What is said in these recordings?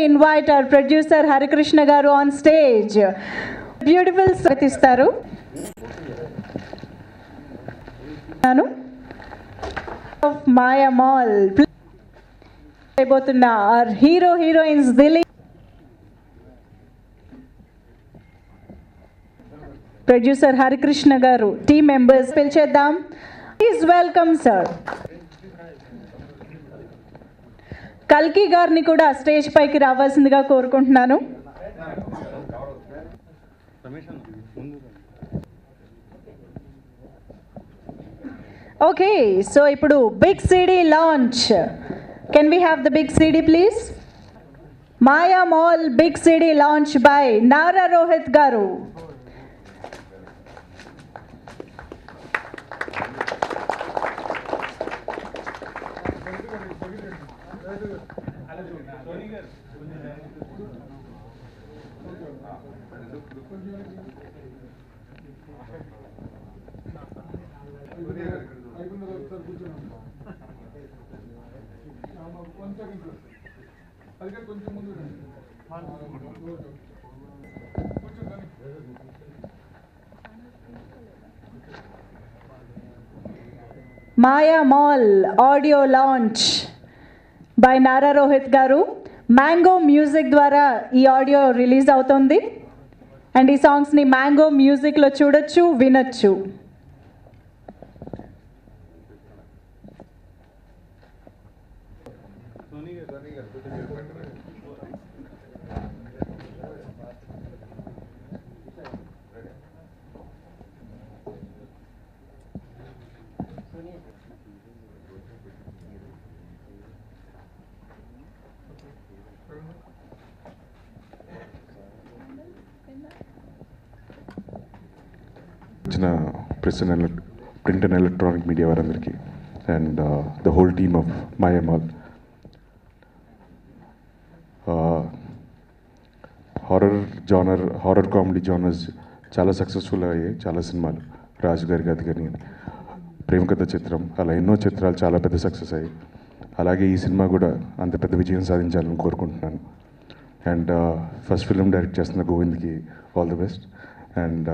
Invite our producer Harikrishna garu on stage. Beautiful స్వాగతిస్తారు. Of Maya Mall అయిపోతున్న our heroines Dilip, producer Harikrishna garu, team members పిలిచేద్దాం. Please welcome sir. కల్కి గారిని కూడా stage పైకి రావాల్సిందిగా కోరుకుంటున్నాను. Okay, so ఇప్పుడు big CD launch. Can we have the big CD please? Maya mall big CD launch by Nara Rohit garu. Maya mall audio launch by Nara Rohit garu. Mango music ద్వారా ఈ audio release అవుతుంది అండ్ ఈ సాంగ్స్ని మ్యాంగో మ్యూజిక్లో చూడొచ్చు, వినొచ్చు. ప్రింట్ అండ్ ఎలక్ట్రానిక్ మీడియా వారందరికీ and the whole team of Maya mall. Horror comedy genres చాలా successful అయ్యాయి. చాలా సినిమాలు, రాజు గారి గది కానీ, ప్రేమ కథ చిత్రం, అలా ఎన్నో చిత్రాలు చాలా పెద్ద సక్సెస్ అయ్యాయి. అలాగే ఈ సినిమా కూడా అంత పెద్ద విజయం సాధించాలని కోరుకుంటున్నాను. అండ్ ఫస్ట్ ఫిల్మ్ డైరెక్ట్ చేస్తున్న గోవింద్కి all the best. And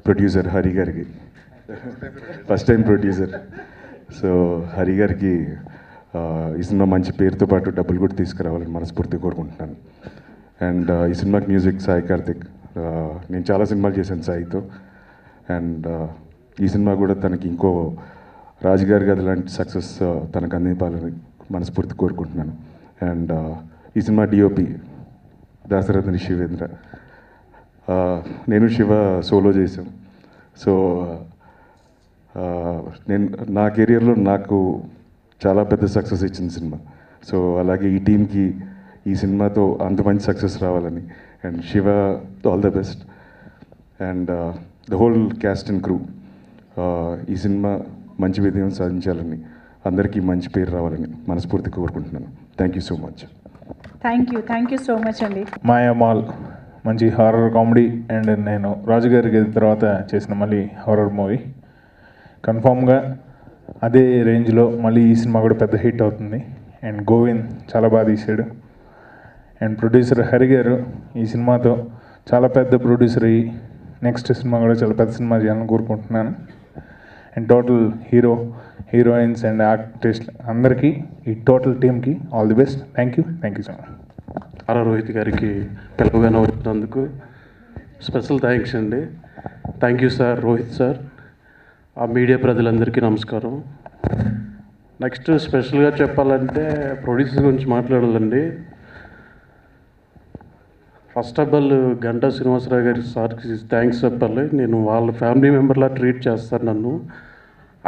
producer Hari గారికి, first time producer, so Hari గారికి ఈ సినిమా మంచి పేరుతో పాటు డబ్బులు కూడా తీసుకురావాలని మనస్ఫూర్తిగా కోరుకుంటున్నాను. అండ్ ఈ సినిమాకి మ్యూజిక్ సాయి కార్తిక్. నేను చాలా సినిమాలు చేశాను సాయితో అండ్ ఈ సినిమా కూడా తనకి ఇంకో రాజుగారి గది లాంటి సక్సెస్ తనకు అందించాలని మనస్ఫూర్తి కోరుకుంటున్నాను. అండ్ ఈ సినిమా డిఓపి దాశరథి శివేంద్ర. నేను శివ సోలో చేశాం. సో నేను నా కెరియర్లో నాకు చాలా పెద్ద సక్సెస్ ఇచ్చిన సినిమా. సో అలాగే ఈ టీంకి ఈ సినిమాతో అంత మంచి సక్సెస్ రావాలని and Shiva all the best and the whole caste and crew ఈ సినిమా మంచి విజయం సాధించాలని, అందరికీ మంచి పేరు రావాలని మనస్ఫూర్తిగా కోరుకుంటున్నాను. Thank you so much. Thank you so much అండి. మాయా మాల్ మంచి హారర్ కామెడీ అండ్ నేను రాజుగారి గది తర్వాత చేసిన మళ్ళీ హారర్ మూవీ. కన్ఫామ్గా అదే రేంజ్లో మళ్ళీ ఈ సినిమా కూడా పెద్ద హిట్ అవుతుంది. అండ్ గోవింద్ చాలా బాగా తీశాడు. అండ్ ప్రొడ్యూసర్ హరి గారు ఈ సినిమాతో చాలా పెద్ద ప్రొడ్యూసర్ అయ్యి నెక్స్ట్ సినిమా కూడా చాలా పెద్ద సినిమా చేయాలని కోరుకుంటున్నాను. And total heroines and artist అందరికీ, ఈ టోటల్ టీమ్కి all the best. Thank you so much. Nara Rohit గారికి పిలుపుగానే వచ్చినందుకు స్పెషల్ థ్యాంక్స్ అండి. Thank you sir, Rohit sir. ఆ మీడియా ప్రజలందరికీ నమస్కారం. నెక్స్ట్ స్పెషల్గా చెప్పాలంటే ప్రొడ్యూసర్ గురించి మాట్లాడాలండి. First of all Ganta Srinivasarao గారి సార్కి థ్యాంక్స్ చెప్పాలి. నేను వాళ్ళ ఫ్యామిలీ మెంబర్లా ట్రీట్ చేస్తాను నన్ను.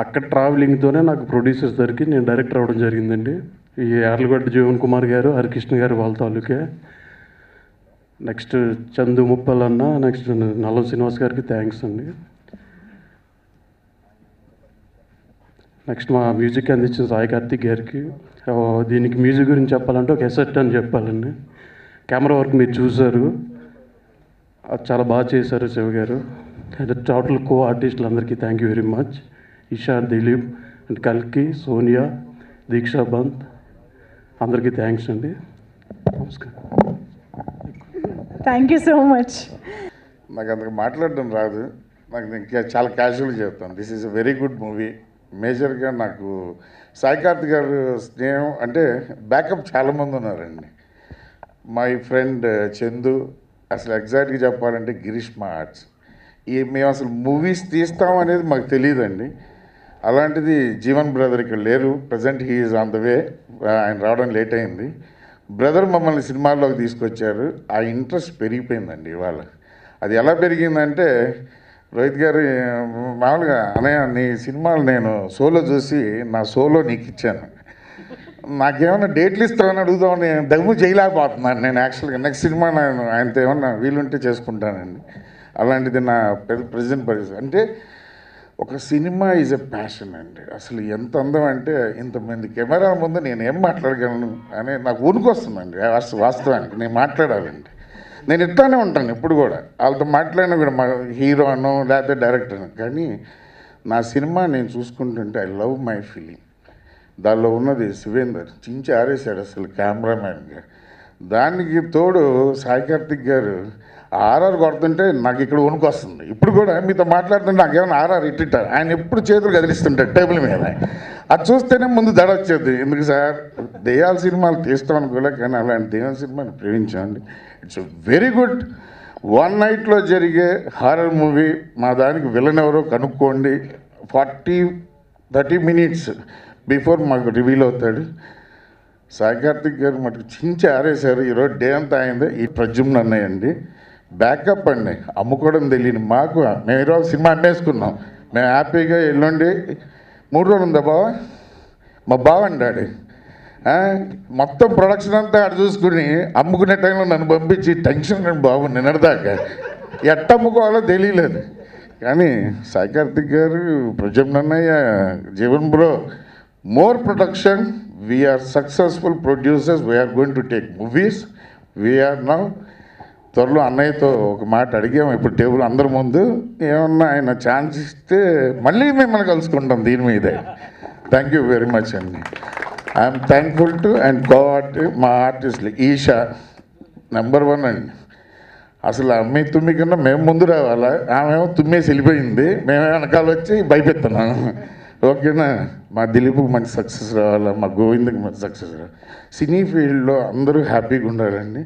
అక్కడ ట్రావెలింగ్తోనే నాకు ప్రొడ్యూసర్స్ దగ్గరికి నేను డైరెక్టర్ అవ్వడం జరిగిందండి. ఈ యార్లగడ్డ జీవన్ కుమార్ గారు, హరికృష్ణ గారు వాళ్ళ తాలూకే. నెక్స్ట్ చందు ముప్పల్ అన్న, నెక్స్ట్ నల్ల శ్రీనివాస్ గారికి థ్యాంక్స్ అండి. నెక్స్ట్ మా మ్యూజిక్ అందించిన సాయి కార్తిక్ గారికి. దీనికి మ్యూజిక్ గురించి చెప్పాలంటే ఒక ఎసెట్ అని చెప్పాలండి. కెమెరా వర్క్ మీరు చూసారు, అది చాలా బాగా చేశారు శివ గారు. అండ్ టోటల్ కో ఆర్టిస్టులందరికీ thank you very much. Ishar, Dileep and కల్కి, సోనియా, దీక్షా బంత్ అందరికీ థ్యాంక్స్ అండి. నమస్కారం. Thank you so much. నాకు అంతకు మాట్లాడడం రాదు, నాకు ఇంకా చాలా క్యాజువల్గా చెప్తాను. This is a very good movie. మేజర్గా నాకు సాయి కార్తిక్ గారు స్నేహం అంటే బ్యాకప్ చాలామంది ఉన్నారండి. మై ఫ్రెండ్ చందు, అసలు ఎగ్జాక్ట్గా చెప్పాలంటే గిరీష్ ఆర్ట్స్. మేము అసలు మూవీస్ తీస్తాం అనేది మాకు తెలియదండి. అలాంటిది జీవన్ బ్రదర్ ఇక్కడ లేరు, present he is on the way. ఆయన రావడం లేట్ అయింది. బ్రదర్ మమ్మల్ని సినిమాల్లోకి తీసుకొచ్చారు. ఆ ఇంట్రెస్ట్ పెరిగిపోయిందండి ఇవాళ. అది ఎలా పెరిగిందంటే, రోహిత్ గారు మామూలుగా అన్నయ్య నీ సినిమాలు నేను సోలో చూసి నా సోలో నీకు ఇచ్చాను, నాకేమన్నా డేట్లు ఇస్తామని అడుగుదామని దమ్ము చేయలేకపోతున్నాను నేను. యాక్చువల్గా నెక్స్ట్ సినిమా నేను ఆయనతో ఏమన్నా వీలుంటే చేసుకుంటానండి. అలాంటిది నా ప్రజెంట్ పరిస్థితి. అంటే ఒక సినిమా ఈజ్ ఎ ప్యాషన్ అండి. అసలు ఎంత అందం అంటే, ఇంతమంది కెమెరా ముందు నేను ఏం మాట్లాడగలను అని నాకు వస్తుందండి. వాస్తవానికి నేను మాట్లాడాలండి. నేను ఇట్లానే ఉంటాను ఇప్పుడు కూడా, వాళ్ళతో మాట్లాడినా కూడా మా హీరో అనో లేకపోతే డైరెక్టర్ అనో. కానీ నా సినిమా నేను చూసుకుంటుంటే ఐ లవ్ మై ఫిలిం. దానిలో ఉన్నది శివేందర్ చించి ఆరేశాడు అసలు కెమెరామ్యాన్గా. దానికి తోడు సాయి కార్తిక్ గారు ఆర్ఆర్ కొడుతుంటే నాకు ఇక్కడ వస్తుంది. ఇప్పుడు కూడా మీతో మాట్లాడుతుంటే నాకేమైనా ఆర్ఆర్ ఇట్టిట్టారు. ఆయన ఎప్పుడు చేతులు కదిలిస్తుంటాడు టేబుల్ మీద. అది చూస్తేనే ముందు దడ వచ్చేది. ఎందుకు సార్ దెయ్యాల సినిమాలు తీస్తాం అనుకోలే, కానీ అలాంటి దెయ్యాల సినిమాని ప్రేమించండి. It's very good. వన్ నైట్లో జరిగే హారర్ మూవీ. మా దానికి విలన్ ఎవరో కనుక్కోండి. 40-30 మినిట్స్ బిఫోర్ మాకు రివీల్ అవుతాడు. సాయి కార్తిక్ గారు మటుకు చించి ఆరేశారు. ఈరోజు డే అంతా అయింది. ఈ ప్రజుమ్న అన్నయ్య అండి బ్యాకప్ అండి. అమ్ముకోవడం తెలియని మాకు, మేము ఈరోజు సినిమా అమ్మేసుకున్నాం. మేము హ్యాపీగా ఎల్లుండి 3 రోజులు ఉందా బావా, మా బావ అండాడు మొత్తం ప్రొడక్షన్ అంతా ఆడు చూసుకుని అమ్ముకునే టైంలో నన్ను పంపించి టెన్షన్ కానీ బాబు నిన్నటిదాకా ఎట్ట అమ్ముకోవాలో తెలియలేదు. కానీ సాయి కార్తిక్ గారు, ప్రజమ్న అన్నయ్య, Jeevan bro, more production. We are successful producers. We are going to take movies. We are now త్వరలో అన్నయ్యతో ఒక మాట అడిగాము ఇప్పుడు టేబుల్ అందరి ముందు, ఏమన్నా ఆయన ఛాన్స్ ఇస్తే మళ్ళీ మిమ్మల్ని కలుసుకుంటాం దీని మీదే. థ్యాంక్ యూ వెరీ మచ్ అండి. ఐఎమ్ థ్యాంక్ఫుల్ టు అండ్ కోఆర్ట్ మా ఆర్టిస్టులు. ఈషా నెంబర్ 1 అండి. అసలు అమ్మాయి తుమ్మి కన్నా మేము ముందు రావాలా, ఆమెమో తుమ్మేసి వెళ్ళిపోయింది, మేమే వెనకాల వచ్చి భయపెడుతున్నాం. ఓకేనా, మా దిలీప్కి మంచి సక్సెస్ రావాలా, మా గోవింద్కి మంచి సక్సెస్ రావాలి. సినీ ఫీల్డ్లో అందరూ హ్యాపీగా ఉండాలండి.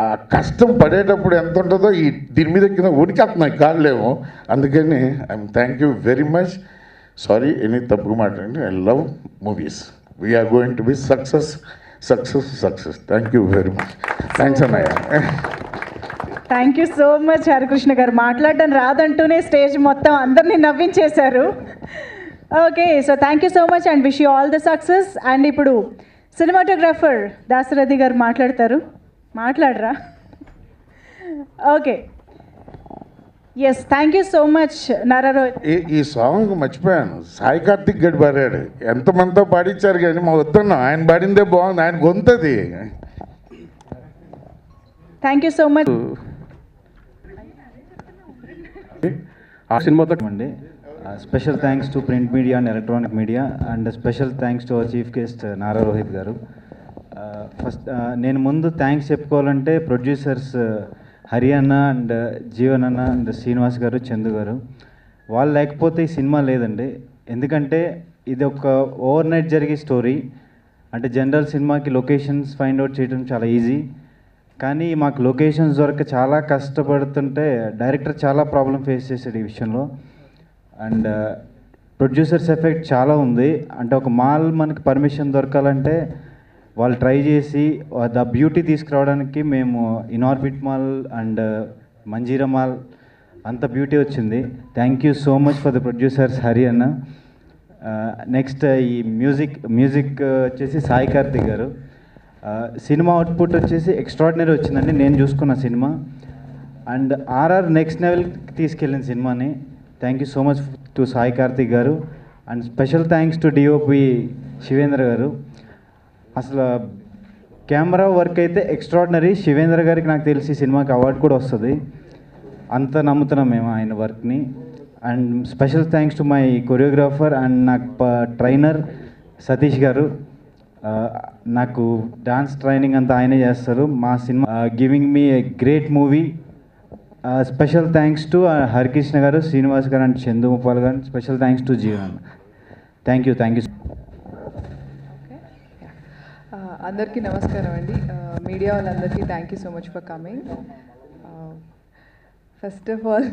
ఆ కష్టం పడేటప్పుడు ఎంత ఉంటుందో ఈ దీని మీద కింద ఉనికేస్తున్నాయి కాళ్ళేమో. అందుకని I'm thank you very much. Sorry any తప్పుగా మాట్లాడండి. I love movies. We're going to be success. Thank you very much. Thanks అన్నయ్య. Thank you so much Harikrishna garu. మాట్లాడడం రాదంటూనే స్టేజ్ మొత్తం అందరినీ నవ్వించేశారు. Okay, so thank you so much and wish you all the success. అండ్ ఇప్పుడు సినిమాటోగ్రాఫర్ దాశరథి గారు మాట్లాడతారు. మాట్లాడరా? Okay, yes, thank you so much నారారోహి. ఈ సాంగ్ మర్చిపోయాను, సాయి కార్తిక్ గడి పాడాడు. ఎంతమందితో పాడించారు కానీ మా వద్దన్నాం, ఆయన పాడిందే బాగుంది, ఆయన గొంతది. Thank you so much. ఆ సినిమాతో అండి special thanks to print media and electronic media and special thanks to our chief guest Nara Rohit గారు. ఫస్ట్ నేను ముందు థ్యాంక్స్ చెప్పుకోవాలంటే ప్రొడ్యూసర్స్ హరి అన్న అండ్ జీవన్ అన్న అండ్ శ్రీనివాస్ గారు, చందు గారు. వాళ్ళు లేకపోతే ఈ సినిమా లేదండి. ఎందుకంటే ఇది ఒక ఓవర్ నైట్ జరిగే స్టోరీ. అంటే జనరల్ సినిమాకి లొకేషన్స్ ఫైండ్ అవుట్ చేయడం చాలా ఈజీ, కానీ మాకు లొకేషన్స్ దొరక చాలా కష్టపడుతుంటే డైరెక్టర్ చాలా ప్రాబ్లం ఫేస్ చేశాడు ఈ విషయంలో. అండ్ ప్రొడ్యూసర్స్ ఎఫెక్ట్ చాలా ఉంది. అంటే ఒక మాల్ మనకి పర్మిషన్ దొరకాలంటే వాళ్ళు ట్రై చేసి ద బ్యూటీ తీసుకురావడానికి మేము Inorbit mall and Manjeera mall అంత బ్యూటీ వచ్చింది. Thank you so much for the producers Hari అన్న. నెక్స్ట్ ఈ మ్యూజిక్ వచ్చేసి సాయి కార్తిక్ గారు. సినిమా అవుట్పుట్ వచ్చేసి ఎక్స్ట్రాడినరీ వచ్చిందండి, నేను చూసుకున్న సినిమా. అండ్ ఆర్ఆర్ నెక్స్ట్ లెవెల్కి తీసుకెళ్ళిన సినిమాని. Thank you so much to Sai Karthik గారు. And special thanks to DOP Shivendra గారు. అసలు కెమెరా వర్క్ అయితే ఎక్స్ట్రాడినరీ. శివేంద్ర గారికి నాకు తెలిసి సినిమాకి అవార్డు కూడా వస్తుంది, అంత నమ్ముతున్నాం మేము ఆయన వర్క్ని. And special thanks to my choreographer and నాకు ట్రైనర్ సతీష్ గారు. నాకు డాన్స్ ట్రైనింగ్ అంతా ఆయనే చేస్తారు. మా cinema giving me a great movie. Special thanks to Harikrishna గారు, శ్రీనివాస్ గారు అండ్ చందు ముప్పాల్ గారు. Special thanks to Jeevan. Thank you. అందరికీ నమస్కారం అండి. మీడియా వాళ్ళందరికీ thank you so much for coming. First of all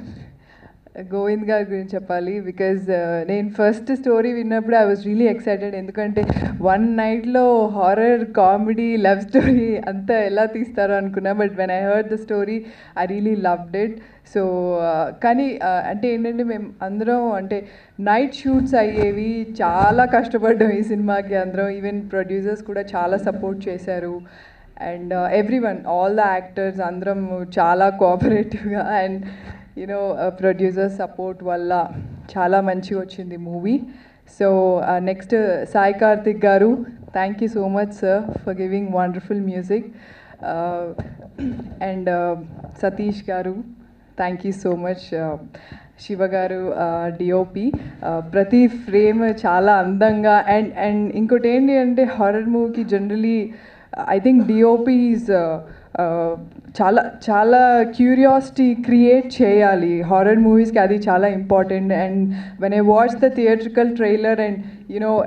Govind గారి గురించి చెప్పాలి. బికాజ్ నేను ఫస్ట్ స్టోరీ విన్నప్పుడు ఐ వాజ్ రియలీ ఎక్సైటెడ్. ఎందుకంటే వన్ నైట్లో హారర్, కామెడీ, లవ్ స్టోరీ అంతా ఎలా తీస్తారో అనుకున్నా. But when I heard the story I really loved it. So కానీ అంటే ఏంటంటే మేము అందరం అంటే నైట్ షూట్స్ అయ్యేవి, చాలా కష్టపడ్డాం ఈ సినిమాకి అందరం. ఈవెన్ ప్రొడ్యూసర్స్ కూడా చాలా సపోర్ట్ చేశారు. And everyone, all the actors అందరం చాలా కోఆపరేటివ్గా అండ్ ప్రొడ్యూసర్ సపోర్ట్ వల్ల చాలా మంచిగా వచ్చింది movie. So next Sai Karthik గారు, thank you so much sir for giving wonderful music. And Satish గారు, thank you so much. Shiva గారు డిఓపి, ప్రతి ఫ్రేమ్ చాలా అందంగా. అండ్ ఇంకోటి ఏంటి అంటే హారర్ మూవీకి generally I think DOP is చాలా చాలా క్యూరియాసిటీ క్రియేట్ చేయాలి హారర్ మూవీస్కి, అది చాలా important. And when I watch the theatrical trailer and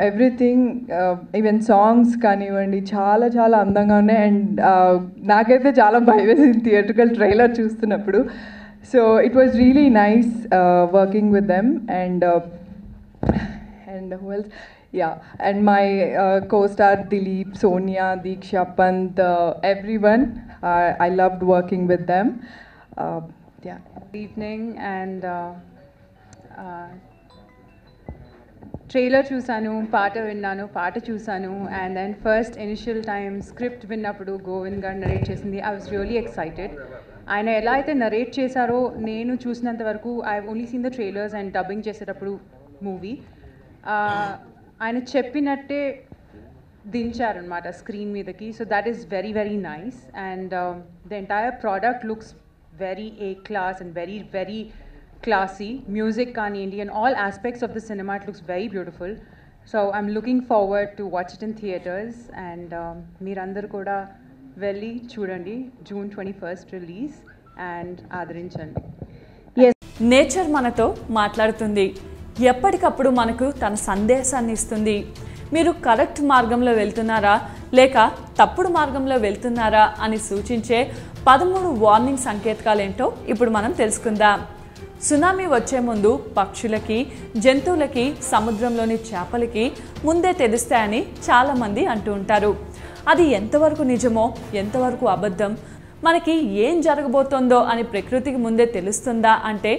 everything, even songs కానివ్వండి, చాలా చాలా అందంగా ఉన్నాయి. అండ్ నాకైతే చాలా భయం వేసింది థియేట్రికల్ ట్రైలర్ చూస్తున్నప్పుడు. So it was really nice working with them. And who else? Yeah, and my co-star Dilip, Sonia, Diksha, Pant, everyone. I loved working with them. Yeah. Good evening, and trailer చూసాను, పాట విన్నాను, పాట చూసాను. And then first initial time script విన్నప్పుడు గోవింద్ గారు narrate చేసింది, I was really excited. ఆయన ఎలా అయితే నరేట్ చేశారో నేను చూసినంత వరకు, I only seen the trailers and dubbing చేసేటప్పుడు మూవీ, ఆయన చెప్పినట్టే దించారనమాట స్క్రీన్ మీదకి. So that is very very nice. And the entire product looks very A class and very very classy. Music kaaniyandi and all aspects of the cinema, it looks very beautiful. So I'm looking forward to watch it in theaters. And meerandaru kuda velli chudandi, June 21st release and aadarinchandi. Nature మనతో మాట్లాడుతుంది, ఎప్పటికప్పుడు మనకు తన సందేశాన్ని ఇస్తుంది. మీరు correct మార్గంలో వెళ్తున్నారా లేక తప్పుడు మార్గంలో వెళ్తున్నారా అని సూచించే 13 వార్నింగ్ సంకేతాలేంటో ఇప్పుడు మనం తెలుసుకుందాం. సునామీ వచ్చే ముందు పక్షులకి, జంతువులకి, సముద్రంలోని చేపలకి ముందే తెలుస్తాయని చాలామంది అంటూ ఉంటారు. అది ఎంతవరకు నిజమో ఎంతవరకు అబద్ధం, మనకి ఏం జరగబోతోందో అని ప్రకృతికి ముందే తెలుస్తుందా అంటే